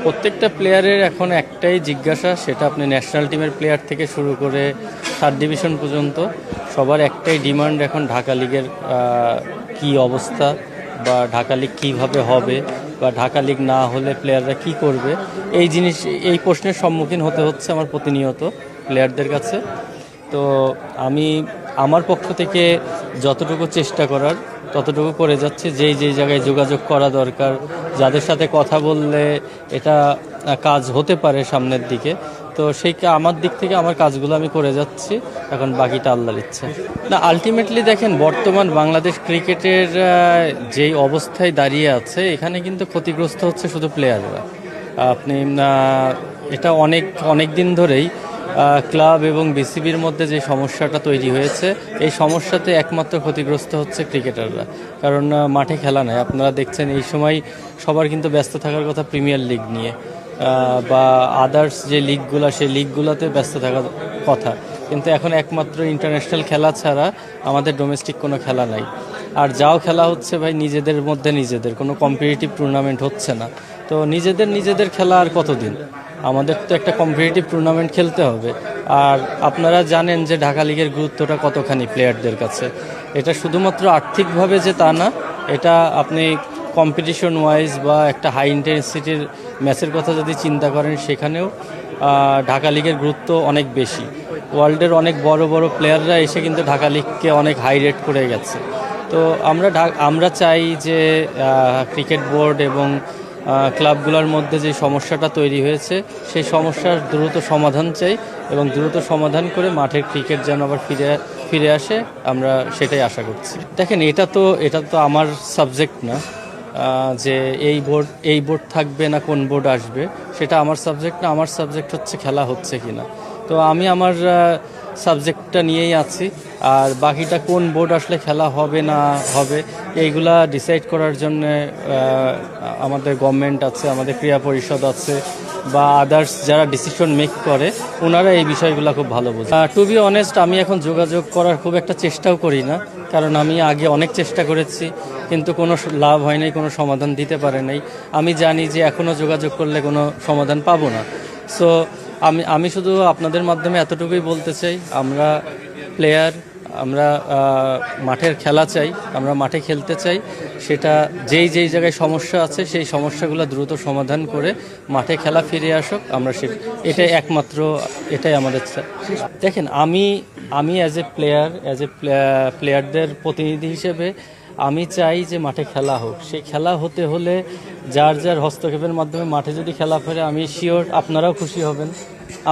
প্রত্যেকটা প্লেয়ারের এখন একটাই জিজ্ঞাসা, সেটা আপনি ন্যাশনাল টিমের প্লেয়ার থেকে শুরু করে থার্ড ডিভিশন পর্যন্ত সবার একটাই ডিমান্ড এখন ঢাকা লিগের কি অবস্থা, বা ঢাকা লিগ কীভাবে হবে, বা ঢাকা লিগ না হলে প্লেয়াররা কি করবে। এই প্রশ্নের সম্মুখীন হতে হচ্ছে আমার প্রতিনিয়ত প্লেয়ারদের কাছে। তো আমি আমার পক্ষ থেকে যতটুকু চেষ্টা করার ততটুকু করে যাচ্ছি। যেই জায়গায় যোগাযোগ করা দরকার, যাদের সাথে কথা বললে এটা কাজ হতে পারে সামনের দিকে, তো আমার দিক থেকে আমার কাজগুলো আমি করে যাচ্ছি। এখন বাকিটা আল্লাহর ইচ্ছা। না, আলটিমেটলি দেখেন বর্তমান বাংলাদেশ ক্রিকেটের যেই অবস্থায় দাঁড়িয়ে আছে, এখানে কিন্তু ক্ষতিগ্রস্ত হচ্ছে শুধু প্লেয়াররা। আপনি এটা অনেক দিন ধরেই ক্লাব এবং বিসিবির মধ্যে যে সমস্যাটা তৈরি হয়েছে, এই সমস্যাতে একমাত্র ক্ষতিগ্রস্ত হচ্ছে ক্রিকেটাররা। কারণ মাঠে খেলা নেই। আপনারা দেখছেন এই সময় সবার কিন্তু ব্যস্ত থাকার কথা প্রিমিয়ার লিগ নিয়ে, বা আদার্স যে লিগগুলো, সেই লিগগুলোতে ব্যস্ত থাকার কথা। কিন্তু এখন একমাত্র ইন্টারন্যাশনাল খেলা ছাড়া আমাদের ডোমেস্টিক কোনো খেলা নাই। আর যাও খেলা হচ্ছে ভাই নিজেদের মধ্যে, নিজেদের কোনো কম্পিটিটিভ টুর্নামেন্ট হচ্ছে না। তো নিজেদের খেলা আর কতদিন? আমাদের তো একটা কম্পিটিটিভ টুর্নামেন্ট খেলতে হবে। আর আপনারা জানেন যে ঢাকা লিগের গুরুত্বটা কতখানি প্লেয়ারদের কাছে। এটা শুধুমাত্র আর্থিকভাবে যে তা না, এটা আপনি কম্পিটিশন ওয়াইজ বা একটা হাই ইন্টেন্সিটির ম্যাচের কথা যদি চিন্তা করেন, সেখানেও ঢাকা লিগের গুরুত্ব অনেক বেশি। ওয়ার্ল্ডের অনেক বড় প্লেয়াররা এসে কিন্তু ঢাকা লিগকে অনেক হাই রেট করে গেছে। তো আমরা চাই যে ক্রিকেট বোর্ড এবং ক্লাবগুলোর মধ্যে যে সমস্যাটা তৈরি হয়েছে, সেই সমস্যার দ্রুত সমাধান চাই, এবং দ্রুত সমাধান করে মাঠের ক্রিকেট যেন আবার ফিরে আসে, আমরা সেটাই আশা করছি। দেখেন, এটা তো আমার সাবজেক্ট না, যে এই বোর্ড থাকবে না কোন বোর্ড আসবে, সেটা আমার সাবজেক্ট না। আমার সাবজেক্ট হচ্ছে খেলা হচ্ছে কিনা। তো আমি আমার সাবজেক্টটা নিয়েই আছি। আর বাকিটা কোন বোর্ড আসলে খেলা হবে না হবে, এইগুলা ডিসাইড করার জন্য আমাদের গভর্নমেন্ট আছে, আমাদের ক্রীড়া পরিষদ আছে, বা আদার্স যারা ডিসিশন মেক করে, ওনারা এই বিষয়গুলো খুব ভালো বোঝে। টু বি অনেস্ট, আমি এখন যোগাযোগ করার খুব একটা চেষ্টাও করি না, কারণ আমি আগে অনেক চেষ্টা করেছি, কিন্তু কোনো লাভ হয় নাই, কোনো সমাধান দিতে পারে নাই। আমি জানি যে এখনও যোগাযোগ করলে কোনো সমাধান পাবো না। সো আমি শুধু আপনাদের মাধ্যমে এতটুকুই বলতে চাই, আমরা প্লেয়ার, আমরা মাঠের খেলা চাই, আমরা মাঠে খেলতে চাই। সেটা যেই জায়গায় সমস্যা আছে, সেই সমস্যাগুলো দ্রুত সমাধান করে মাঠে খেলা ফিরে আসুক। আমরা এটাই আমাদের চাই। দেখেন, আমি অ্যাজ এ প্লেয়ারদের প্রতিনিধি হিসেবে আমি চাই যে মাঠে খেলা হোক। সেই খেলা হতে হলে যার হস্তক্ষেপের মাধ্যমে মাঠে যদি খেলা ফেরে, আমি শিওর আপনারাও খুশি হবেন,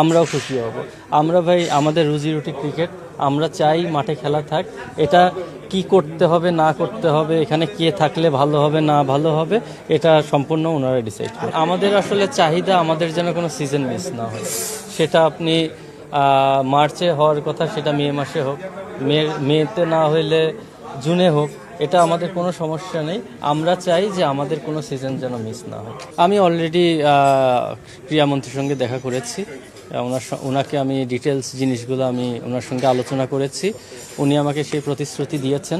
আমরাও খুশি হব। আমরা ভাই, আমাদের রুজি রুটি ক্রিকেট, আমরা চাই মাঠে খেলা থাক। এটা কি করতে হবে না করতে হবে, এখানে কে থাকলে ভালো হবে না ভালো হবে, এটা সম্পূর্ণ ওনারা ডিসাইড করে। আমাদের আসলে চাহিদা, আমাদের যেন কোনো সিজন মিস না হয়। সেটা আপনি মার্চে হওয়ার কথা, সেটা মে মাসে হোক, মেতে না হইলে জুনে হোক, এটা আমাদের কোনো সমস্যা নেই। আমরা চাই যে আমাদের কোনো সিজন যেন মিস না হয়। আমি অলরেডি ক্রীড়ামন্ত্রীর সঙ্গে দেখা করেছি। ওনাকে আমি ডিটেলস জিনিসগুলো আমি ওনার সঙ্গে আলোচনা করেছি। উনি আমাকে সেই প্রতিশ্রুতি দিয়েছেন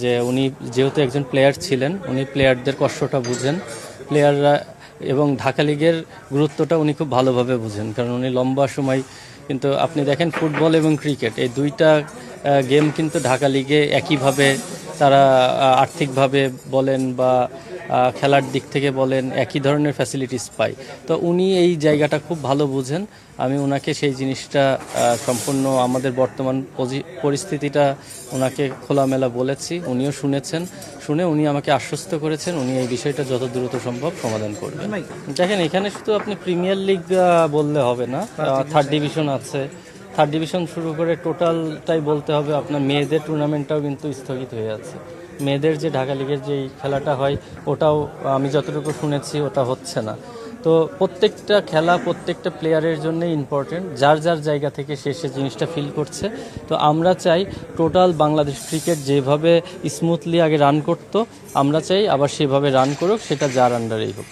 যে উনি যেহেতু একজন প্লেয়ার ছিলেন, উনি প্লেয়ারদের কষ্টটা বুঝেন, প্লেয়াররা এবং ঢাকা লিগের গুরুত্বটা উনি খুব ভালোভাবে বুঝেন, কারণ উনি লম্বা সময়, কিন্তু আপনি দেখেন ফুটবল এবং ক্রিকেট, এই দুইটা গেম কিন্তু ঢাকা লিগে একইভাবে তারা আর্থিকভাবে বলেন বা খেলার দিক থেকে বলেন, একই ধরনের ফ্যাসিলিটিস পায়। তো উনি এই জায়গাটা খুব ভালো বুঝেন। আমি ওনাকে সেই জিনিসটা সম্পূর্ণ আমাদের বর্তমান পরিস্থিতিটা ওনাকে খোলামেলা বলেছি, উনিও শুনে উনি আমাকে আশ্বস্ত করেছেন উনি এই বিষয়টা যত দ্রুত সম্ভব সমাধান করবেন। দেখেন, এখানে শুধু আপনি প্রিমিয়ার লিগ বললে হবে না, থার্ড ডিভিশন আছে, থার্ড ডিভিশন শুরু করে টোটালটাই বলতে হবে। আপনার মেয়েদের টুর্নামেন্টটাও কিন্তু স্থগিত হয়ে আছে। মেয়েদের যে ঢাকা লিগের যেই খেলাটা হয়, ওটাও আমি যতটুকু শুনেছি ওটা হচ্ছে না। তো প্রত্যেকটা খেলা প্রত্যেকটা প্লেয়ারের জন্যই ইম্পর্টেন্ট, যার জায়গা থেকে সে জিনিসটা ফিল করছে। তো আমরা চাই টোটাল বাংলাদেশ ক্রিকেট যেভাবে স্মুথলি আগে রান করতো, আমরা চাই আবার সেভাবে রান করুক, সেটা যার আন্ডারেই হোক।